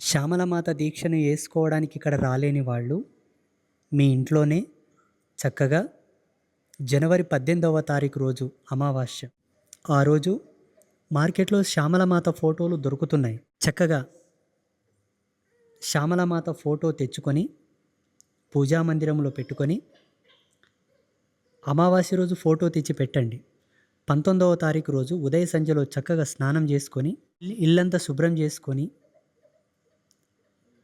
శ్యామలమాత దీక్షను చేసుకోవడానికి ఇక్కడ రాలేని వాళ్ళు మీ ఇంట్లోనే చక్కగా జనవరి 18వ తారీఖు రోజు అమావాస్య ఆ రోజు మార్కెట్లో శ్యామలమాత ఫోటోలు దొరుకుతున్నాయి. చక్కగా శ్యామలమాత ఫోటో తెచ్చుకొని పూజా మందిరంలో పెట్టుకొని అమావాస్య రోజు ఫోటో తెచ్చి పెట్టండి. 19వ తారీఖు రోజు ఉదయ సంధ్యలో చక్కగా స్నానం చేసుకొని ఇల్లంతా శుభ్రం చేసుకొని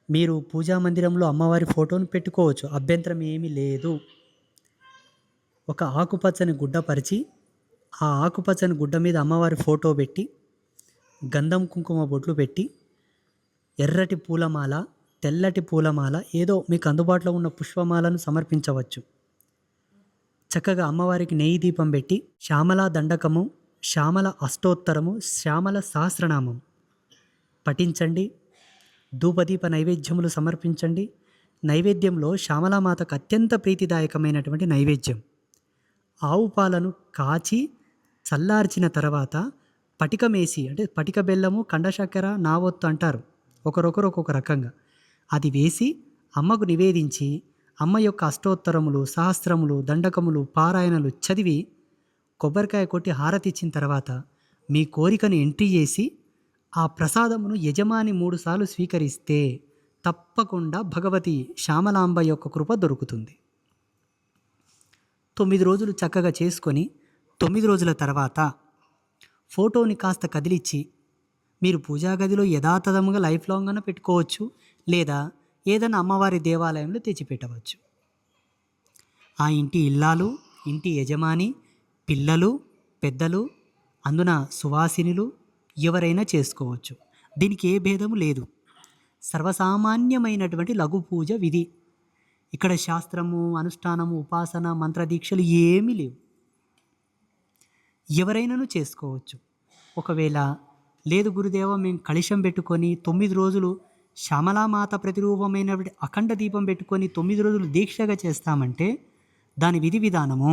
మీరు పూజా మందిరంలో అమ్మవారి ఫోటోను పెట్టుకోవచ్చు, అభ్యంతరం ఏమీ లేదు. ఒక ఆకుపచ్చని గుడ్డ పరిచి ఆ ఆకుపచ్చని గుడ్డ మీద అమ్మవారి ఫోటో పెట్టి గంధం కుంకుమ బొట్లు పెట్టి ఎర్రటి పూలమాల, తెల్లటి పూలమాల, ఏదో మీకు అందుబాటులో ఉన్న పుష్పమాలను సమర్పించవచ్చు. చక్కగా అమ్మవారికి నెయ్యి దీపం పెట్టి శ్యామల దండకము, శ్యామల అష్టోత్తరము, శ్యామల సహస్రనామం పఠించండి. ధూపదీప నైవేద్యములు సమర్పించండి. నైవేద్యంలో శ్యామలామాతకు అత్యంత ప్రీతిదాయకమైనటువంటి నైవేద్యం ఆవు పాలను కాచి చల్లార్చిన తర్వాత పటికమేసి, అంటే పటిక బెల్లము, కండశక్కెర, నావొత్తు అంటారు, ఒకరొకరు ఒక్కొక్క రకంగా, అది వేసి అమ్మకు నివేదించి అమ్మ యొక్క అష్టోత్తరములు, సహస్రములు, దండకములు, పారాయణలు చదివి కొబ్బరికాయ కొట్టి హారతి ఇచ్చిన తర్వాత మీ కోరికను ఎంట్రీ చేసి ఆ ప్రసాదమును యజమాని 3 సార్లు స్వీకరిస్తే తప్పకుండా భగవతి శ్యామలాంబ యొక్క కృప దొరుకుతుంది. 9 రోజులు చక్కగా చేసుకొని 9 రోజుల తర్వాత ఫోటోని కాస్త కదిలిచ్చి మీరు పూజా గదిలో యథాతథముగా లైఫ్ లాంగ్ అన్న పెట్టుకోవచ్చు, లేదా ఏదైనా అమ్మవారి దేవాలయంలో తెచ్చిపెట్టవచ్చు. ఆ ఇంటి ఇల్లాలు, ఇంటి యజమాని, పిల్లలు, పెద్దలు, అందున సువాసినులు ఎవరైనా చేసుకోవచ్చు. దీనికి ఏ భేదము లేదు. సర్వసామాన్యమైనటువంటి లఘు పూజ విధి. ఇక్కడ శాస్త్రము, అనుష్ఠానము, ఉపాసన, మంత్రదీక్షలు ఏమీ లేవు. ఎవరైనాను చేసుకోవచ్చు. ఒకవేళ లేదు గురుదేవ, మేము కలశం పెట్టుకొని 9 రోజులు శ్యామలామాత ప్రతిరూపమైనటువంటి అఖండ దీపం పెట్టుకొని 9 రోజులు దీక్షగా చేస్తామంటే దాని విధి విధానము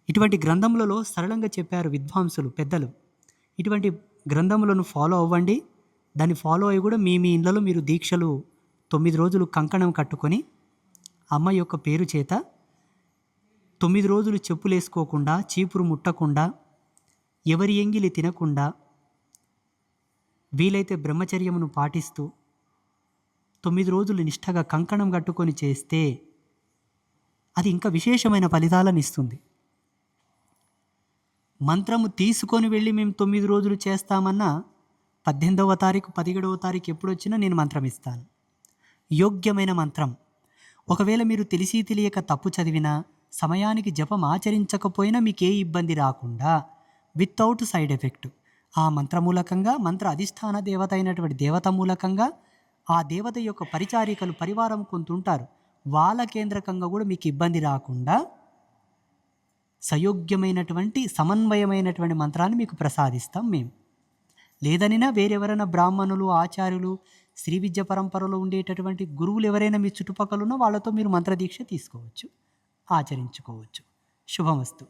ఇటువంటి గ్రంథములలో సరళంగా చెప్పారు విద్వాంసులు, పెద్దలు. ఇటువంటి గ్రంథములను ఫాలో అవ్వండి. దాన్ని ఫాలో అయ్యి కూడా మీ ఇళ్ళలో మీరు దీక్షలు 9 రోజులు కంకణం కట్టుకొని అమ్మ యొక్క పేరు చేత 9 రోజులు చెప్పులు వేసుకోకుండా, చీపురు ముట్టకుండా, ఎవరి ఎంగిలి తినకుండా, వీలైతే బ్రహ్మచర్యమును పాటిస్తూ 9 రోజులు నిష్ఠగా కంకణం కట్టుకొని చేస్తే అది ఇంకా విశేషమైన ఫలితాలను ఇస్తుంది. మంత్రము తీసుకొని వెళ్ళి మేము 9 రోజులు చేస్తామన్నా 18వ తారీఖు, 17వ తారీఖు ఎప్పుడు వచ్చినా నేను మంత్రం ఇస్తాను. యోగ్యమైన మంత్రం. ఒకవేళ మీరు తెలిసి తెలియక తప్పు చదివినా, సమయానికి జపం ఆచరించకపోయినా మీకు ఏ ఇబ్బంది రాకుండా వితౌట్ సైడ్ ఎఫెక్ట్ ఆ మంత్రమూలకంగా, మంత్ర అధిష్టాన దేవత అయినటువంటి దేవత మూలకంగా ఆ దేవత యొక్క పరిచారికలు, పరివారం కొంత ఉంటారు, వాళ్ళ కేంద్రకంగా కూడా మీకు ఇబ్బంది రాకుండా సయోగ్యమైనటువంటి సమన్వయమైనటువంటి మంత్రాన్ని మీకు ప్రసాదిస్తాం మేము. లేదనినా వేరెవరైనా బ్రాహ్మణులు, ఆచార్యులు, శ్రీ విద్య పరంపరలో ఉండేటటువంటి గురువులు ఎవరైనా మీ చుట్టుపక్కల ఉన్న వాళ్ళతో మీరు మంత్రదీక్ష తీసుకోవచ్చు, ఆచరించుకోవచ్చు. శుభమస్తు.